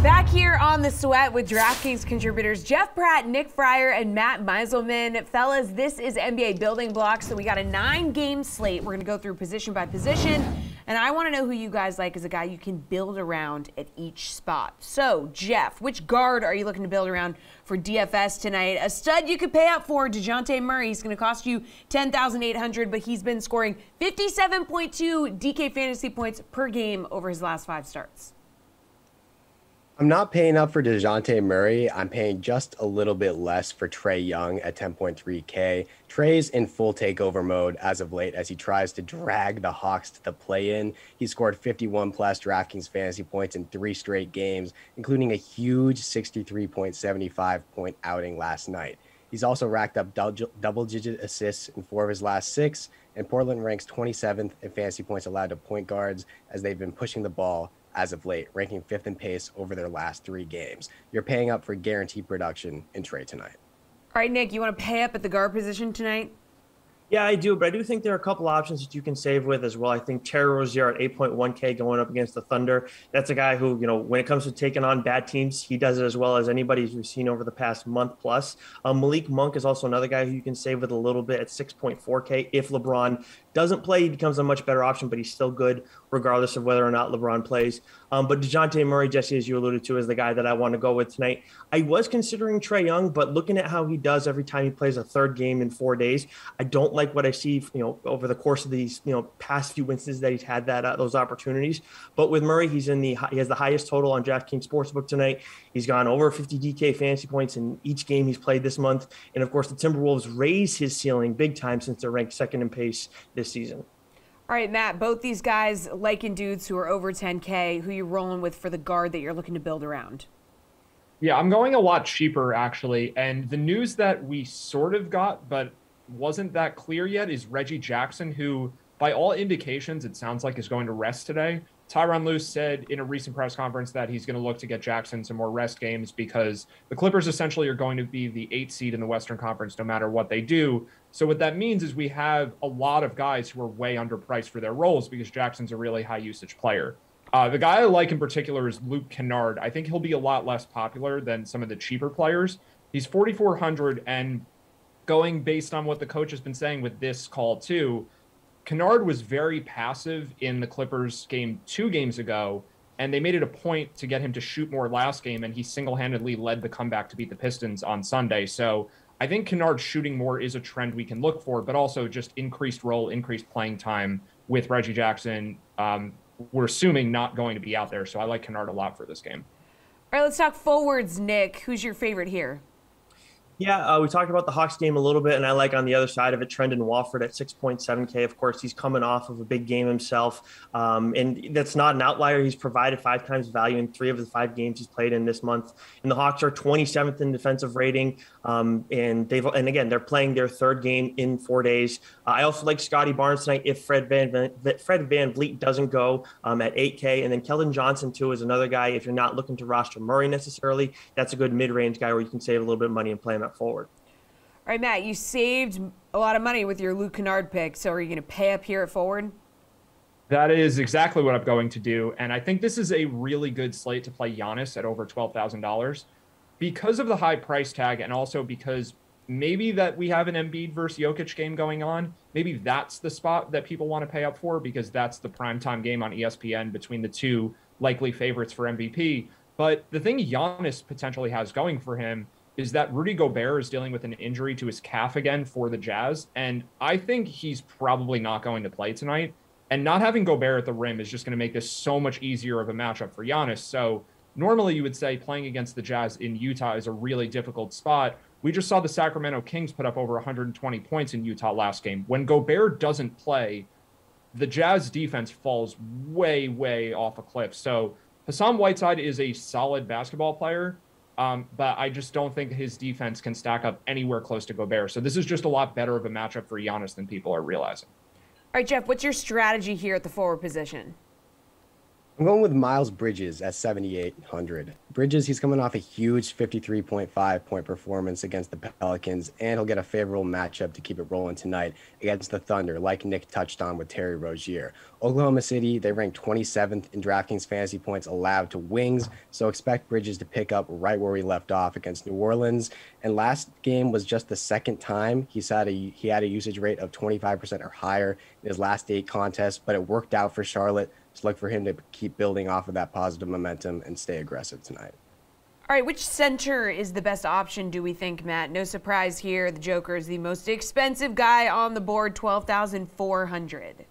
Back here on The Sweat with DraftKings contributors Jeff Pratt, Nick Friar, and Matt Meiselman. Fellas, this is NBA Building Blocks, so we got a 9-game slate. We're going to go through position by position, and I want to know who you guys like as a guy you can build around at each spot. So, Jeff, which guard are you looking to build around for DFS tonight? A stud you could pay up for, DeJounte Murray. He's going to cost you $10,800, but he's been scoring 57.2 DK fantasy points per game over his last 5 starts. I'm not paying up for DeJounte Murray. I'm paying just a little bit less for Trae Young at 10.3K. Trae's in full takeover mode as of late as he tries to drag the Hawks to the play-in. He scored 51 plus DraftKings fantasy points in 3 straight games, including a huge 63.75 point outing last night. He's also racked up double-digit assists in 4 of his last 6, and Portland ranks 27th in fantasy points allowed to point guards as they've been pushing the ball as of late, ranking 5th in pace over their last 3 games. You're paying up for guaranteed production in Trae tonight. All right, Nick, you want to pay up at the guard position tonight? Yeah, I do, but I do think there are a couple options that you can save with as well. I think Terry Rozier at 8.1K going up against the Thunder. That's a guy who, when it comes to taking on bad teams, he does it as well as anybody we've seen over the past month plus. Malik Monk is also another guy who you can save with a little bit at 6.4K. If LeBron doesn't play, he becomes a much better option, but he's still good regardless of whether or not LeBron plays. But DeJounte Murray, Jesse, as you alluded to, is the guy that I want to go with tonight. I was considering Trae Young, but looking at how he does every time he plays a 3rd game in 4 days, I don't like what I see, over the course of these, past few instances that he's had those opportunities. But with Murray, he has the highest total on DraftKings Sportsbook tonight. He's gone over 50 DK fantasy points in each game he's played this month. And of course, the Timberwolves raised his ceiling big time since they're ranked 2nd in pace this season. All right, Matt, both these guys liking dudes who are over 10K. Who you rolling with for the guard that you're looking to build around? Yeah, I'm going a lot cheaper, actually. And the news that we sort of got, but wasn't that clear yet, is Reggie Jackson, who, by all indications, it sounds like is going to rest today. Tyronn Lue said in a recent press conference that he's going to look to get Jackson some more rest games because the Clippers essentially are going to be the 8th seed in the Western Conference no matter what they do. So what that means is we have a lot of guys who are way underpriced for their roles because Jackson's a really high usage player. The guy I like in particular is Luke Kennard. I think he'll be a lot less popular than some of the cheaper players. He's 4,400, and going based on what the coach has been saying with this call too, Kennard was very passive in the Clippers game 2 games ago, and they made it a point to get him to shoot more last game, and he single-handedly led the comeback to beat the Pistons on Sunday. So I think Kennard shooting more is a trend we can look for, but also just increased role, increased playing time with Reggie Jackson. We're assuming not going to be out there, so I like Kennard a lot for this game. All right, let's talk forwards, Nick. Who's your favorite here? Yeah, we talked about the Hawks game a little bit, and I like on the other side of it, Trendon Watford at 6.7K. Of course, he's coming off of a big game himself, and that's not an outlier. He's provided 5 times value in 3 of the 5 games he's played in this month. And the Hawks are 27th in defensive rating, and again, they're playing their 3rd game in 4 days. I also like Scotty Barnes tonight if Fred VanVleet doesn't go at 8K, and then Keldon Johnson too is another guy. If you're not looking to roster Murray necessarily, that's a good mid-range guy where you can save a little bit of money and play him at forward. All right, Matt, you saved a lot of money with your Luke Kennard pick, so are you going to pay up here at forward? That is exactly what I'm going to do, and I think this is a really good slate to play Giannis at over $12,000 because of the high price tag, and also because maybe that we have an Embiid versus Jokic game going on. Maybe that's the spot that people want to pay up for because that's the primetime game on ESPN between the 2 likely favorites for MVP. But the thing Giannis potentially has going for him is that Rudy Gobert is dealing with an injury to his calf again for the Jazz, and I think he's probably not going to play tonight. And not having Gobert at the rim is just going to make this so much easier of a matchup for Giannis. So normally you would say playing against the Jazz in Utah is a really difficult spot. We just saw the Sacramento Kings put up over 120 points in Utah last game. When Gobert doesn't play, the Jazz defense falls way, way off a cliff. So Hassan Whiteside is a solid basketball player, but I just don't think his defense can stack up anywhere close to Gobert. So this is just a lot better of a matchup for Giannis than people are realizing. All right, Jeff, what's your strategy here at the forward position? I'm going with Miles Bridges at 7,800. Bridges, he's coming off a huge 53.5 point performance against the Pelicans, and he'll get a favorable matchup to keep it rolling tonight against the Thunder, like Nick touched on with Terry Rozier. Oklahoma City, they rank 27th in DraftKings fantasy points allowed to wings, so expect Bridges to pick up right where we left off against New Orleans. And last game was just the second time he had a usage rate of 25% or higher in his last 8 contests, but it worked out for Charlotte. So look for him to keep building off of that positive momentum and stay aggressive tonight. All right, which center is the best option, do we think, Matt? No surprise here. The Joker is the most expensive guy on the board, $12,400.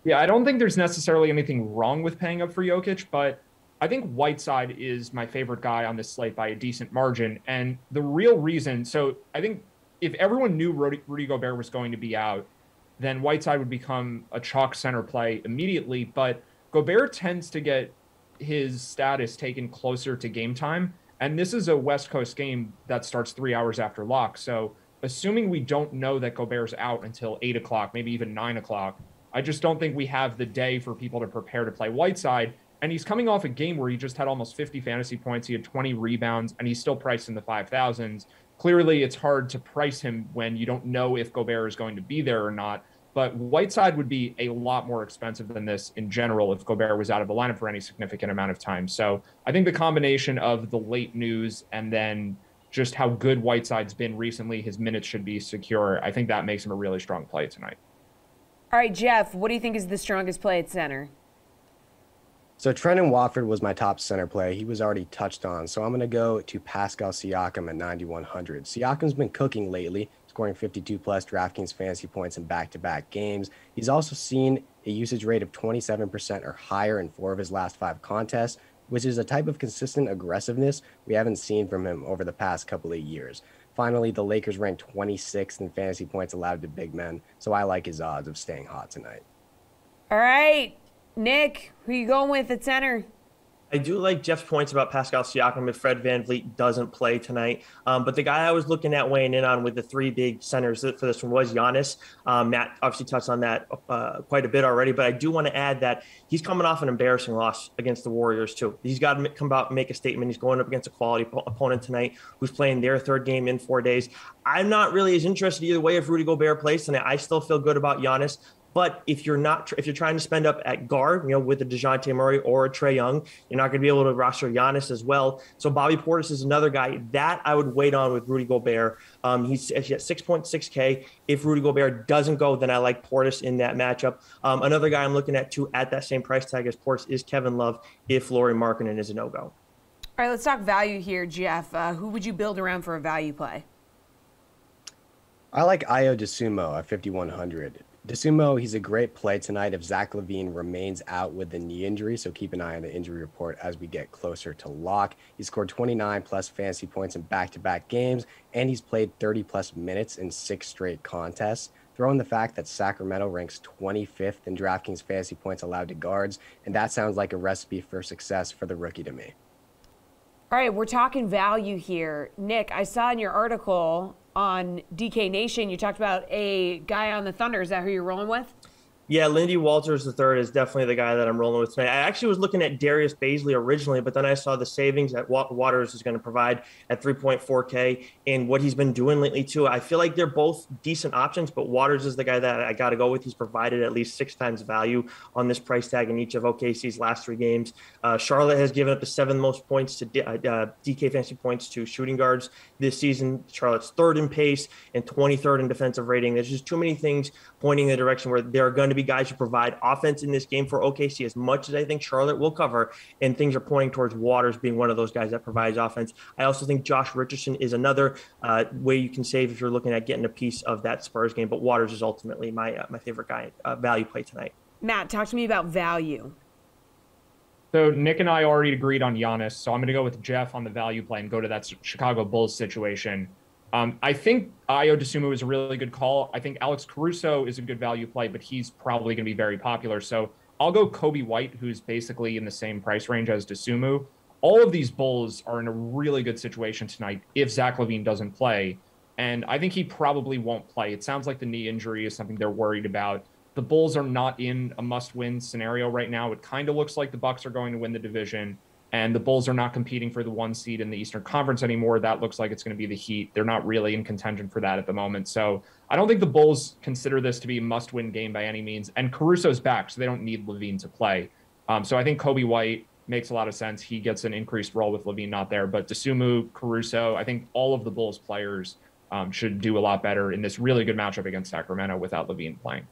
Yeah, I don't think there's necessarily anything wrong with paying up for Jokic, but I think Whiteside is my favorite guy on this slate by a decent margin. And the real reason, so I think if everyone knew Rudy Gobert was going to be out, then Whiteside would become a chalk center play immediately. But Gobert tends to get his status taken closer to game time. And this is a West Coast game that starts 3 hours after lock. So assuming we don't know that Gobert's out until 8 o'clock, maybe even 9 o'clock, I just don't think we have the day for people to prepare to play Whiteside. And he's coming off a game where he just had almost 50 fantasy points. He had 20 rebounds, and he's still priced in the 5,000s. Clearly, it's hard to price him when you don't know if Gobert is going to be there or not. But Whiteside would be a lot more expensive than this in general if Gobert was out of the lineup for any significant amount of time. So I think the combination of the late news and then just how good Whiteside's been recently, his minutes should be secure. I think that makes him a really strong play tonight. All right, Jeff, what do you think is the strongest play at center? So Trendon Watford was my top center play. He was already touched on. So I'm going to go to Pascal Siakam at 9,100. Siakam's been cooking lately, scoring 52-plus DraftKings fantasy points in back-to-back games. He's also seen a usage rate of 27% or higher in 4 of his last 5 contests, which is a type of consistent aggressiveness we haven't seen from him over the past couple of years. Finally, the Lakers ranked 26th in fantasy points allowed to big men, so I like his odds of staying hot tonight. All right, Nick, who you going with at center? I do like Jeff's points about Pascal Siakam if Fred VanVleet doesn't play tonight. But the guy I was looking at weighing in on with the 3 big centers for this one was Giannis. Matt obviously touched on that quite a bit already, but I do want to add that he's coming off an embarrassing loss against the Warriors too. He's got to come out and make a statement. He's going up against a quality opponent tonight who's playing their 3rd game in 4 days. I'm not really as interested either way if Rudy Gobert plays tonight. I still feel good about Giannis. But if you're trying to spend up at guard, with a DeJounte Murray or a Trae Young, you're not going to be able to roster Giannis as well. So Bobby Portis is another guy that I would wait on with Rudy Gobert. He's at 6.6K. If Rudy Gobert doesn't go, then I like Portis in that matchup. Another guy I'm looking at too at that same price tag as Portis is Kevin Love if Lauri Markkanen is a no-go. All right, let's talk value here, Jeff. Who would you build around for a value play? I like Ayo Dosunmu at 5,100. Dosunmu, he's a great play tonight if Zach LaVine remains out with the knee injury, so keep an eye on the injury report as we get closer to lock. He scored 29-plus fantasy points in back-to-back games, and he's played 30-plus minutes in 6 straight contests. Throw in the fact that Sacramento ranks 25th in DraftKings fantasy points allowed to guards, and that sounds like a recipe for success for the rookie to me. All right, we're talking value here. Nick, I saw in your article on DK Nation, you talked about a guy on the Thunder. Is that who you're rolling with? Yeah, Lindy Walters III is definitely the guy that I'm rolling with tonight. I actually was looking at Darius Baisley originally, but then I saw the savings that Waters is going to provide at 3.4K and what he's been doing lately too. I feel like they're both decent options, but Waters is the guy that I got to go with. He's provided at least 6 times value on this price tag in each of OKC's last 3 games. Charlotte has given up the 7th most points to DK fantasy points to shooting guards this season. Charlotte's 3rd in pace and 23rd in defensive rating. There's just too many things pointing in the direction where there are going to be guys who provide offense in this game for OKC as much as I think Charlotte will cover, and things are pointing towards Waters being one of those guys that provides offense. I also think Josh Richardson is another way you can save if you're looking at getting a piece of that Spurs game, but Waters is ultimately my favorite guy value play tonight. Matt, talk to me about value. So Nick and I already agreed on Giannis, so I'm going to go with Jeff on the value play and go to that Chicago Bulls situation. I think Ayo Dosunmu is a really good call. I think Alex Caruso is a good value play, but he's probably going to be very popular. So I'll go Kobe White, who's basically in the same price range as Dosunmu. All of these Bulls are in a really good situation tonight if Zach LaVine doesn't play. And I think he probably won't play. It sounds like the knee injury is something they're worried about. The Bulls are not in a must-win scenario right now. It kind of looks like the Bucks are going to win the division, and the Bulls are not competing for the 1 seed in the Eastern Conference anymore. That looks like it's going to be the Heat. They're not really in contention for that at the moment. So I don't think the Bulls consider this to be a must-win game by any means. And Caruso's back, so they don't need LaVine to play. So I think Kobe White makes a lot of sense. He gets an increased role with LaVine not there. But Dosunmu, Caruso, I think all of the Bulls players should do a lot better in this really good matchup against Sacramento without LaVine playing.